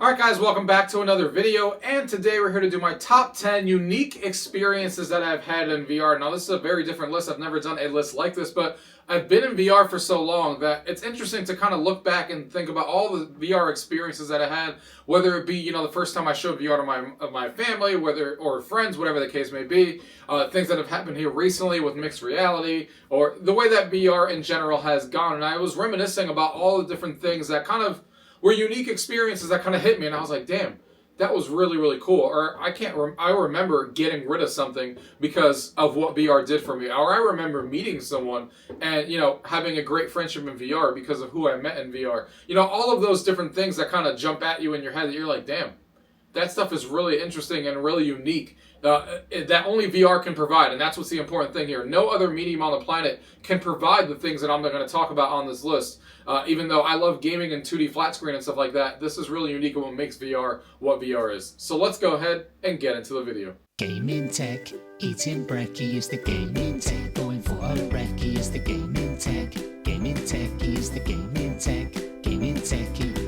Alright guys, welcome back to another video, and today we're here to do my top 10 unique experiences that I've had in VR. Now this is a very different list. I've never done a list like this, but I've been in VR for so long that it's interesting to kind of look back and think about all the VR experiences that I had, whether it be, you know, the first time I showed VR to my family, or friends, whatever the case may be, things that have happened here recently with mixed reality, or the way that VR in general has gone. And I was reminiscing about all the different things that kind of were unique experiences that kind of hit me, and I was like, damn, that was really, really cool. Or I remember getting rid of something because of what VR did for me. Or I remember meeting someone and, you know, having a great friendship in VR because of who I met in VR. You know, all of those different things that kind of jump at you in your head that you're like, damn, that stuff is really interesting and really unique. That only VR can provide, and that's what's the important thing here. No other medium on the planet can provide the things that I'm going to talk about on this list. Even though I love gaming and 2D flat screen and stuff like that, this is really unique and what makes VR what VR is. So let's go ahead and get into the video. Gaming tech, eating brekkie is the gaming tech. Going for a brekkie is the gaming tech. Gaming techie is the gaming tech. Gaming techie.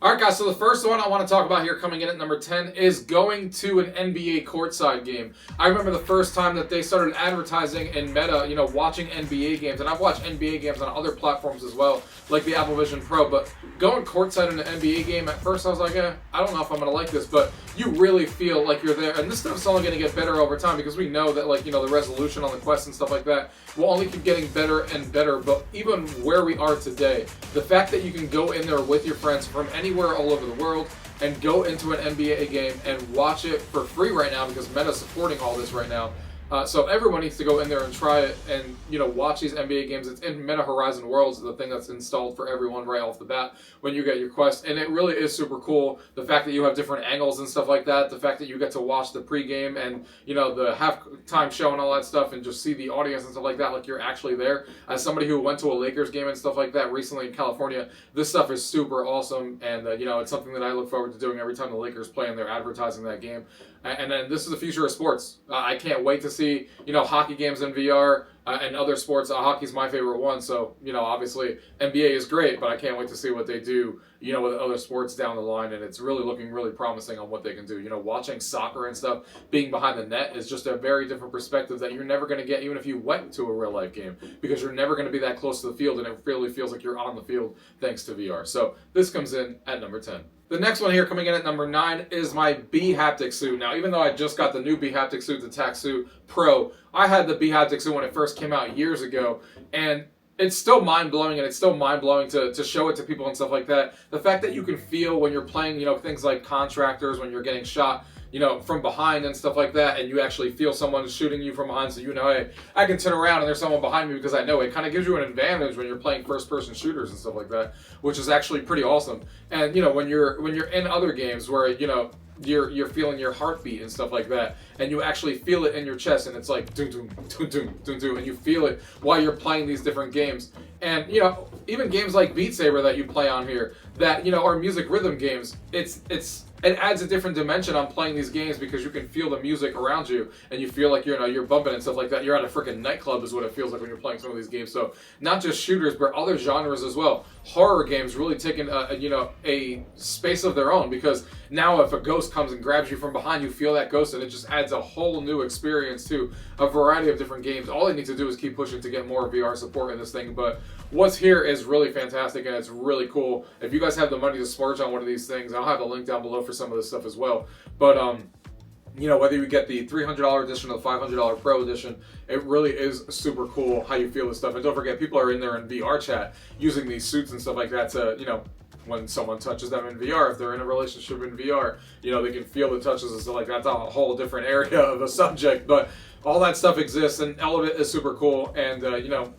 Alright guys, so the first one I want to talk about here coming in at number 10 is going to an NBA courtside game. I remember the first time that they started advertising in Meta, you know, watching NBA games, and I've watched NBA games on other platforms as well, like the Apple Vision Pro, but going courtside in an NBA game, at first I was like, I don't know if I'm going to like this, but you really feel like you're there, and this stuff's only going to get better over time because we know that, like, you know, the resolution on the Quest and stuff like that will only keep getting better and better. But even where we are today, the fact that you can go in there with your friends from anywhere all over the world and go into an NBA game and watch it for free right now, because Meta's supporting all this right now. So everyone needs to go in there and try it and, you know, watch these NBA games. It's in Meta Horizon Worlds, the thing that's installed for everyone right off the bat when you get your Quest. And it really is super cool. The fact that you have different angles and stuff like that. The fact that you get to watch the pregame and, you know, the halftime show and all that stuff and just see the audience and stuff like that, like you're actually there. As somebody who went to a Lakers game and stuff like that recently in California, this stuff is super awesome. And, you know, it's something that I look forward to doing every time the Lakers play and they're advertising that game. And then this is the future of sports. I can't wait to see, you know, hockey games in VR and other sports. Hockey's my favorite one, so, you know, obviously NBA is great, but I can't wait to see what they do, you know, with other sports down the line, and it's really looking really promising on what they can do. You know, watching soccer and stuff, being behind the net is just a very different perspective that you're never going to get even if you went to a real life game, because you're never going to be that close to the field, and it really feels like you're on the field thanks to VR. So this comes in at number 10. The next one here coming in at number 9 is my B haptic suit. Now, even though I just got the new B haptic suit, the Tac Suit Pro, I had the B haptic suit when it first came out years ago, and it's still mind-blowing, and it's still mind-blowing to show it to people and stuff like that. The fact that you can feel when you're playing, you know, things like contractors, when you're getting shot, you know, from behind and stuff like that, and you actually feel someone shooting you from behind, so you know, hey, I can turn around and there's someone behind me because I know it. Kind of gives you an advantage when you're playing first-person shooters and stuff like that, which is actually pretty awesome. And, you know, when you're in other games where, you know, you're feeling your heartbeat and stuff like that, and you actually feel it in your chest, and it's like doom doom doom doom doom doom, and you feel it while you're playing these different games. And, you know, even games like Beat Saber that you play on here, that, you know, are music rhythm games, it adds a different dimension on playing these games because you can feel the music around you and you feel like you're bumping and stuff like that. You're at a freaking nightclub is what it feels like when you're playing some of these games. So not just shooters, but other genres as well. Horror games really taking a space of their own, because now if a ghost comes and grabs you from behind, you feel that ghost, and it just adds a whole new experience to a variety of different games. All they need to do is keep pushing to get more VR support in this thing. But what's here is really fantastic, and it's really cool. If you guys have the money to splurge on one of these things, I'll have a link down below for some of this stuff as well. But you know, whether you get the $300 edition or the $500 Pro edition, it really is super cool how you feel this stuff. And don't forget, people are in there in VR chat using these suits and stuff like that to, you know, when someone touches them in VR, if they're in a relationship in VR, you know, they can feel the touches and stuff like that. That's a whole different area of the subject, but all that stuff exists, and all of it is super cool, and you know,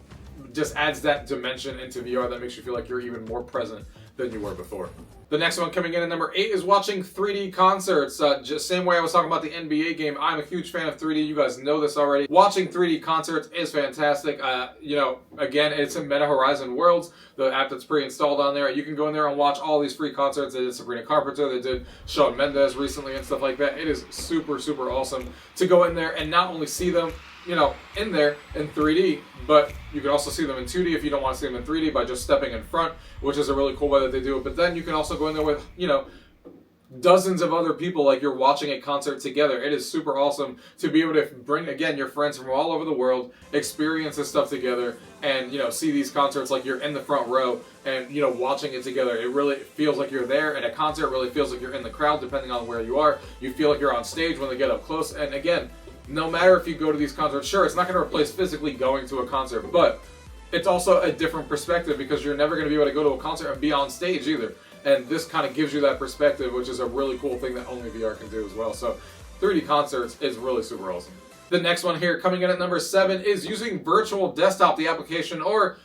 just adds that dimension into VR that makes you feel like you're even more present than you were before. The next one coming in at number 8 is watching 3D concerts. Just same way I was talking about the NBA game, I'm a huge fan of 3D. You guys know this already. Watching 3D concerts is fantastic. You know, again, it's in Meta Horizon Worlds, the app that's pre-installed on there. You can go in there and watch all these free concerts. They did Sabrina Carpenter, they did Shawn Mendes recently and stuff like that. It is super, super awesome to go in there and not only see them, in there in 3D, but you can also see them in 2D if you don't want to see them in 3D by just stepping in front, which is a really cool way that they do it. But then you can also go in there with, dozens of other people, like you're watching a concert together. It is super awesome to be able to bring, again, your friends from all over the world, experience this stuff together, and see these concerts like you're in the front row and watching it together. It really feels like you're there, and a concert really feels like you're in the crowd depending on where you are. You feel like you're on stage when they get up close. And again, no matter if you go to these concerts, sure, it's not going to replace physically going to a concert, but it's also a different perspective because you're never going to be able to go to a concert and be on stage either. And this kind of gives you that perspective, which is a really cool thing that only VR can do as well. So 3D concerts is really super awesome. The next one here, coming in at number 7, is using Virtual Desktop, the application, or,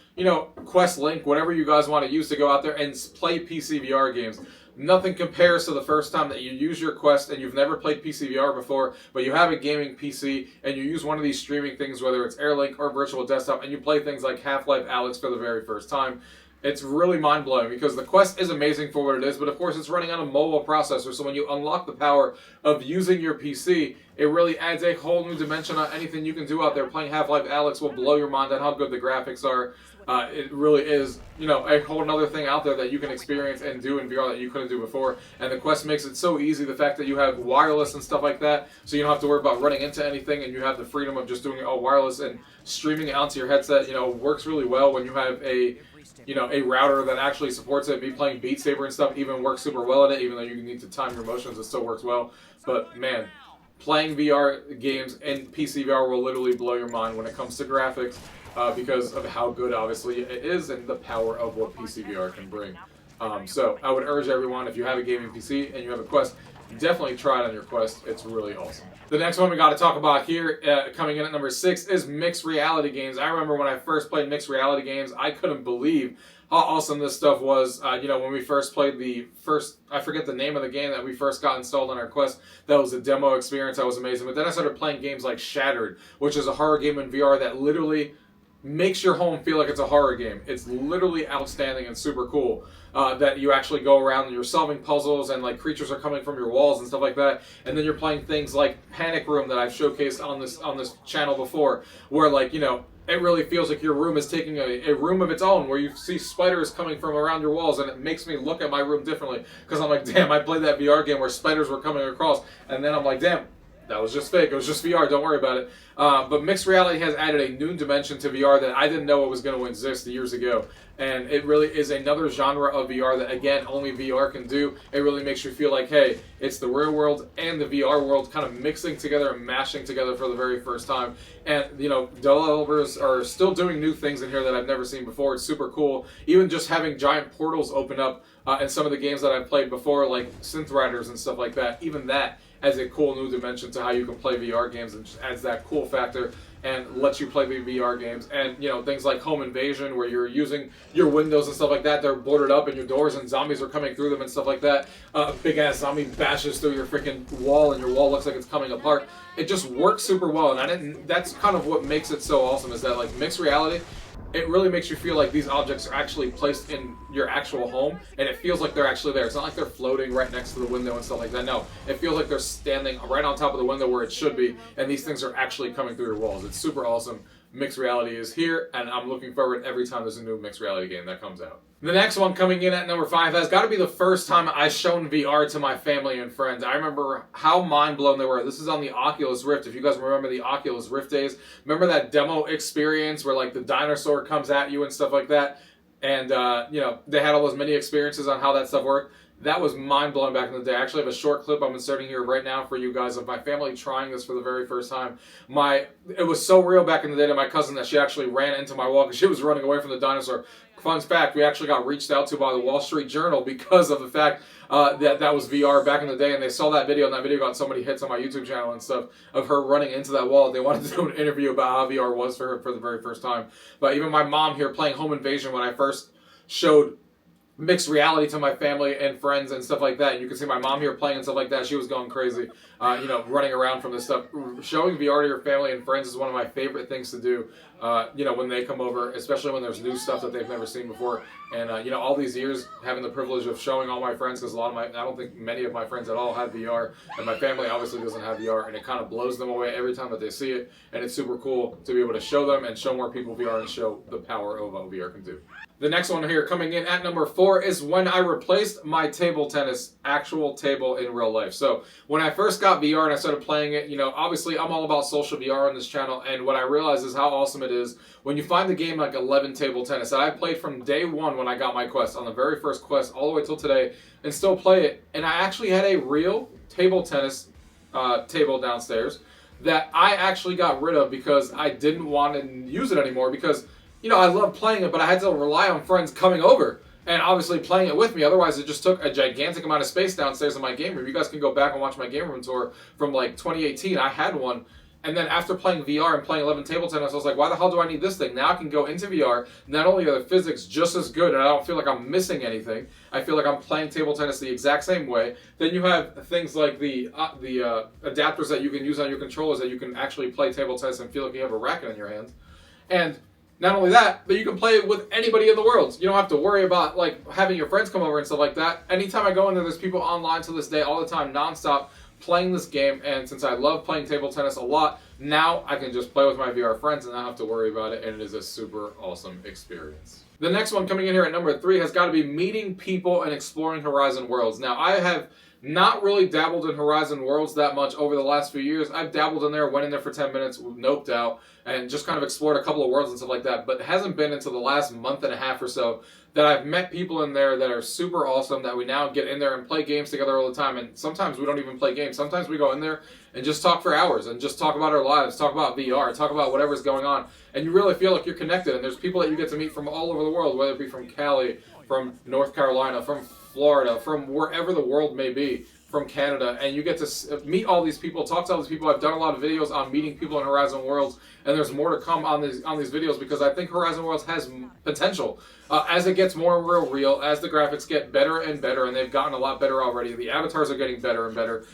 Quest Link, whatever you guys want to use to go out there and play PC VR games. Nothing compares to the first time that you use your Quest and you've never played PC VR before, but you have a gaming PC and you use one of these streaming things, whether it's Airlink or Virtual Desktop, and you play things like Half-Life Alyx for the very first time. It's really mind-blowing because the Quest is amazing for what it is, but of course it's running on a mobile processor, so when you unlock the power of using your PC, it really adds a whole new dimension on anything you can do out there. Playing Half-Life Alyx will blow your mind on how good the graphics are. It really is, a whole other thing out there that you can experience and do in VR that you couldn't do before. And the Quest makes it so easy, the fact that you have wireless and stuff like that, so you don't have to worry about running into anything, and you have the freedom of just doing it all wireless and streaming it onto your headset, works really well when you have a router that actually supports it. Me playing Beat Saber and stuff even works super well at it, even though you need to time your motions, it still works well. But man, playing VR games in PC VR will literally blow your mind when it comes to graphics, because of how good, obviously, it is and the power of what PC VR can bring. So I would urge everyone, if you have a gaming PC and you have a Quest, definitely try it on your Quest. It's really awesome. The next one we got to talk about here, coming in at number 6, is mixed reality games. I remember when I first played mixed reality games, I couldn't believe how awesome this stuff was. When we first played I forget the name of the game that we first got installed on our Quest. That was a demo experience. That was amazing. But then I started playing games like Shattered, which is a horror game in VR that literally makes your home feel like it's a horror game. It's literally outstanding and super cool. That you actually go around and you're solving puzzles and like creatures are coming from your walls and stuff like that. And then you're playing things like Panic Room that I've showcased on this channel before, where it really feels like your room is taking a room of its own, where you see spiders coming from around your walls, and it makes me look at my room differently because I'm like, damn, I played that VR game where spiders were coming across, and then I'm like, damn, that was just fake. It was just VR. Don't worry about it. But mixed reality has added a new dimension to VR that I didn't know it was going to exist years ago. And it really is another genre of VR that, again, only VR can do. It really makes you feel like, hey, it's the real world and the VR world kind of mixing together and mashing together for the very first time. And, developers are still doing new things in here that I've never seen before. It's super cool. Even just having giant portals open up in some of the games that I've played before, like Synth Riders and stuff like that, even that adds a cool new dimension to how you can play VR games, and just adds that cool factor and lets you play the VR games. And things like Home Invasion, where you're using your windows and stuff like that, they're boarded up, and your doors and zombies are coming through them and stuff like that. A big ass zombie bashes through your freaking wall and your wall looks like it's coming apart. It just works super well, and that's kind of what makes it so awesome, is that like mixed reality, it really makes you feel like these objects are actually placed in your actual home, and it feels like they're actually there. It's not like they're floating right next to the window and stuff like that. No, it feels like they're standing right on top of the window where it should be, and these things are actually coming through your walls. It's super awesome. Mixed reality is here, and I'm looking forward every time there's a new mixed reality game that comes out. The next one coming in at number 5 has got to be the first time I've shown VR to my family and friends. I remember how mind-blown they were. This is on the Oculus Rift. If you guys remember the Oculus Rift days, remember that demo experience where like the dinosaur comes at you and stuff like that? And, they had all those mini experiences on how that stuff worked. That was mind-blowing back in the day. I actually have a short clip I'm inserting here right now for you guys of my family trying this for the very first time. It was so real back in the day to my cousin that she actually ran into my wall because she was running away from the dinosaur. Fun fact, we actually got reached out to by the Wall Street Journal because of the fact that was VR back in the day, and they saw that video, and that video got so many hits on my YouTube channel and stuff of her running into that wall. They wanted to do an interview about how VR was for her for the very first time. But even my mom here playing Home Invasion, when I first showed mixed reality to my family and friends and stuff like that. And you can see my mom here playing and stuff like that. She was going crazy, running around from this stuff. Showing VR to your family and friends is one of my favorite things to do. when they come over, especially when there's new stuff that they've never seen before. And, all these years having the privilege of showing all my friends, because I don't think many of my friends at all have VR, and my family obviously doesn't have VR, and it kind of blows them away every time that they see it. And it's super cool to be able to show them and show more people VR and show the power of what VR can do. The next one here coming in at number 4 is when I replaced my table tennis actual table in real life. So when I first got VR and I started playing it, obviously I'm all about social VR on this channel, and what I realized is how awesome it is when you find the game like 11 Table Tennis that I played from day one when I got my Quest, on the very first Quest, all the way till today, and still play it. And I actually had a real table tennis table downstairs that I actually got rid of because I didn't want to use it anymore, because I love playing it, but I had to rely on friends coming over and obviously playing it with me. Otherwise, it just took a gigantic amount of space downstairs in my game room. You guys can go back and watch my game room tour from like 2018. I had one. And then after playing VR and playing 11 Table Tennis, I was like, why the hell do I need this thing? Now I can go into VR. Not only are the physics just as good, and I don't feel like I'm missing anything. I feel like I'm playing table tennis the exact same way. Then you have things like the adapters that you can use on your controllers that you can actually play table tennis and feel like you have a racket in your hand. And not only that, but you can play it with anybody in the world. You don't have to worry about like having your friends come over and stuff like that. Anytime I go in there, there's people online to this day all the time, nonstop, playing this game. And since I love playing table tennis a lot, now I can just play with my VR friends and not have to worry about it, and it is a super awesome experience. The next one coming in here at number 3 has got to be meeting people and exploring Horizon Worlds. Now, I have not really dabbled in Horizon Worlds that much over the last few years. I've dabbled in there, went in there for 10 minutes, noped out, and just kind of explored a couple of worlds and stuff like that. But it hasn't been until the last month and a half or so that I've met people in there that are super awesome, that we now get in there and play games together all the time. And sometimes we don't even play games. Sometimes we go in there and just talk for hours and just talk about our lives, talk about VR, talk about whatever's going on. And you really feel like you're connected. And there's people that you get to meet from all over the world, whether it be from Cali, from North Carolina, from Florida, from wherever the world may be, from Canada, and you get to meet all these people, talk to all these people. I've done a lot of videos on meeting people in Horizon Worlds, and there's more to come on these videos, because I think Horizon Worlds has potential. As it gets more real, as the graphics get better and better, and they've gotten a lot better already, the avatars are getting better and better.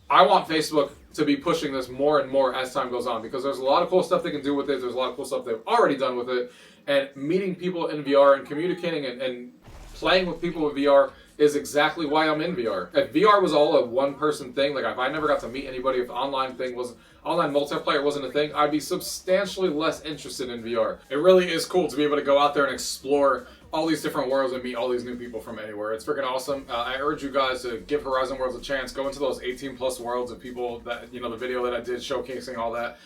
I want Facebook to be pushing this more and more as time goes on, because there's a lot of cool stuff they can do with it. There's a lot of cool stuff they've already done with it, and meeting people in VR and communicating and playing with people with VR is exactly why I'm in VR. If VR was all a one-person thing, like if I never got to meet anybody, if online multiplayer wasn't a thing, I'd be substantially less interested in VR. It really is cool to be able to go out there and explore all these different worlds and meet all these new people from anywhere. It's freaking awesome. I urge you guys to give Horizon Worlds a chance. Go into those 18+ worlds of people that, the video that I did showcasing all that.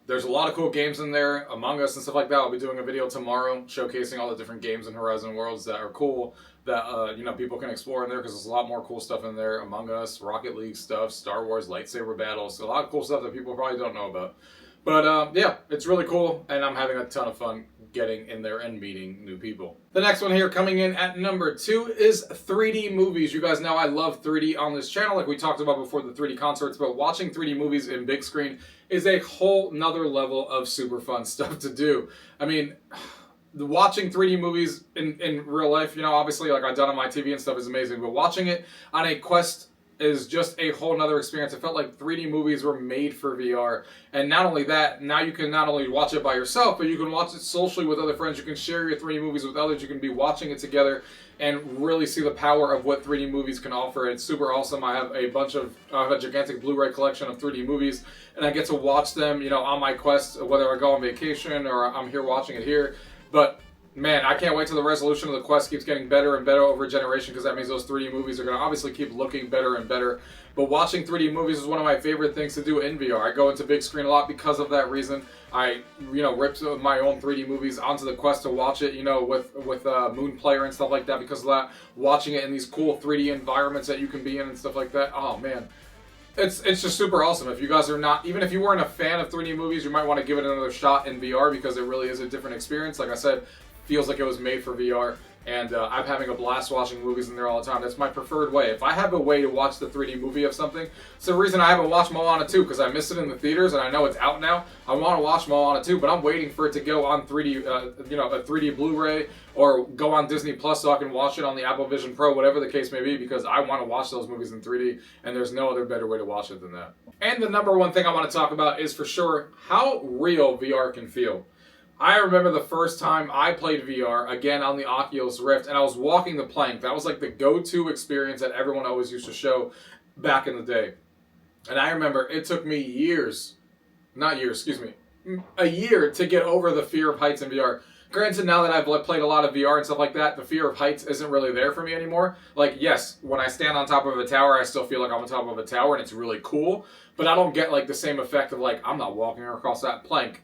There's a lot of cool games in there, Among Us and stuff like that. I'll be doing a video tomorrow showcasing all the different games in Horizon Worlds that are cool, that people can explore in there, because there's a lot more cool stuff in there. Among Us, Rocket League stuff, Star Wars lightsaber battles, a lot of cool stuff that people probably don't know about. But yeah, it's really cool, and I'm having a ton of fun getting in there and meeting new people. The next one here coming in at number 2 is 3D movies. You guys know I love 3D on this channel, like we talked about before, the 3D concerts, but watching 3D movies in big screen is a whole nother level of super fun stuff to do. I mean, watching 3D movies in real life, obviously like I've done on my TV and stuff, is amazing, but watching it on a Quest is just a whole nother experience. It felt like 3D movies were made for VR. And not only that, now you can not only watch it by yourself, but you can watch it socially with other friends. You can share your 3D movies with others. You can be watching it together and really see the power of what 3D movies can offer. It's super awesome. I have a gigantic Blu-ray collection of 3D movies, and I get to watch them, on my Quest, whether I go on vacation or I'm here watching it here. But man, I can't wait till the resolution of the Quest keeps getting better and better over a generation, because that means those 3D movies are going to obviously keep looking better and better. But watching 3D movies is one of my favorite things to do in VR. I go into big screen a lot because of that reason. I, ripped my own 3D movies onto the Quest to watch it, with Moon Player and stuff like that, because of that. Watching it in these cool 3D environments that you can be in and stuff like that. Oh, man. It's just super awesome. If you guys are not, even if you weren't a fan of 3D movies, you might want to give it another shot in VR, because it really is a different experience. Like I said, feels like it was made for VR, and I'm having a blast watching movies in there all the time. That's my preferred way. If I have a way to watch the 3D movie of something, it's the reason I haven't watched Moana 2, because I missed it in the theaters, and I know it's out now. I want to watch Moana 2, but I'm waiting for it to go on 3D, a 3D Blu-ray, or go on Disney Plus so I can watch it on the Apple Vision Pro, whatever the case may be, because I want to watch those movies in 3D, and there's no other better way to watch it than that. And the number one thing I want to talk about is for sure how real VR can feel. I remember the first time I played VR, again on the Oculus Rift, and I was walking the plank. That was like the go-to experience that everyone always used to show back in the day. And I remember it took me years, not years, excuse me, a year to get over the fear of heights in VR. Granted, now that I've played a lot of VR and stuff like that, the fear of heights isn't really there for me anymore. Like, yes, when I stand on top of a tower, I still feel like I'm on top of a tower and it's really cool. But I don't get like the same effect of like, I'm not walking across that plank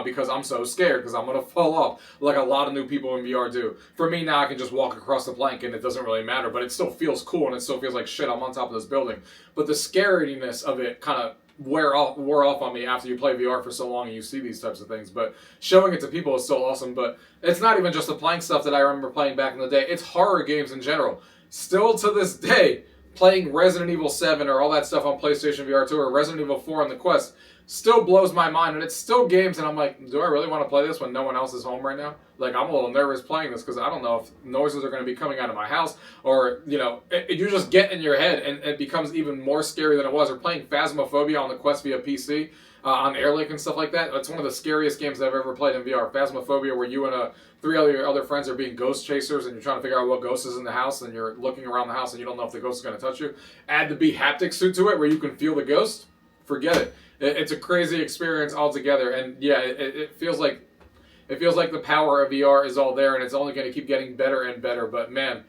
because I'm so scared because I'm going to fall off like a lot of new people in VR do. For me now, I can just walk across the plank and it doesn't really matter, but it still feels cool and it still feels like, shit, I'm on top of this building. But the scariness of it kind of wore off on me after you play VR for so long and you see these types of things. But showing it to people is still awesome. But it's not even just the plank stuff that I remember playing back in the day. It's horror games in general. Still to this day, playing Resident Evil 7 or all that stuff on PlayStation VR 2 or Resident Evil 4 on the Quest still blows my mind. And it's still games and I'm like, do I really want to play this when no one else is home right now? Like, I'm a little nervous playing this because I don't know if noises are going to be coming out of my house or, you know, you just get in your head and it becomes even more scary than it was. Or playing Phasmophobia on the Quest via PC, on Airlink and stuff like that. That's one of the scariest games I've ever played in VR. Phasmophobia, where you and three of your other friends are being ghost chasers and you're trying to figure out what ghost is in the house and you're looking around the house and you don't know if the ghost is going to touch you. Add the Be haptic suit to it where you can feel the ghost. Forget it. It's a crazy experience altogether. And yeah, it feels like the power of VR is all there and it's only going to keep getting better and better. But man,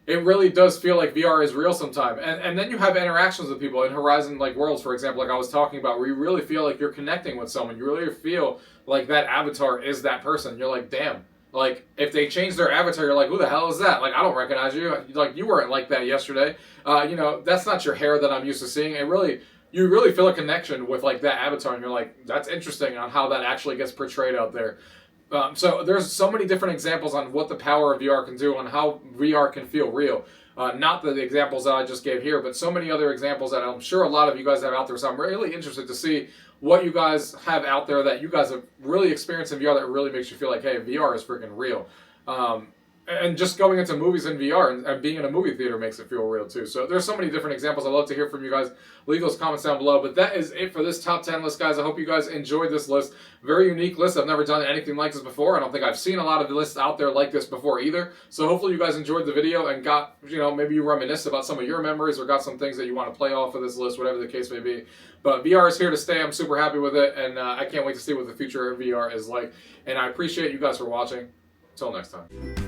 it really does feel like VR is real sometime. And then you have interactions with people in Horizon like Worlds, for example, like I was talking about, where you really feel like you're connecting with someone. You really feel like that avatar is that person. You're like, damn. Like, if they change their avatar, you're like, who the hell is that? Like, I don't recognize you. Like, you weren't like that yesterday. You know, that's not your hair that I'm used to seeing. You really feel a connection with like that avatar, and you're like, that's interesting on how that actually gets portrayed out there. So there's so many different examples on what the power of VR can do, on how VR can feel real. Not the examples that I just gave here, but so many other examples that I'm sure a lot of you guys have out there. So I'm really interested to see what you guys have out there that you guys have really experienced in VR that really makes you feel like, hey, VR is freaking real. And just going into movies in VR and being in a movie theater makes it feel real too. So there's so many different examples. I'd love to hear from you guys. Leave those comments down below. But that is it for this top 10 list, guys. I hope you guys enjoyed this list. Very unique list. I've never done anything like this before. I don't think I've seen a lot of lists out there like this before either. So hopefully you guys enjoyed the video and got, you know, maybe you reminisced about some of your memories or got some things that you want to play off of this list, whatever the case may be. But VR is here to stay. I'm super happy with it. And I can't wait to see what the future of VR is like. And I appreciate you guys for watching. Until next time.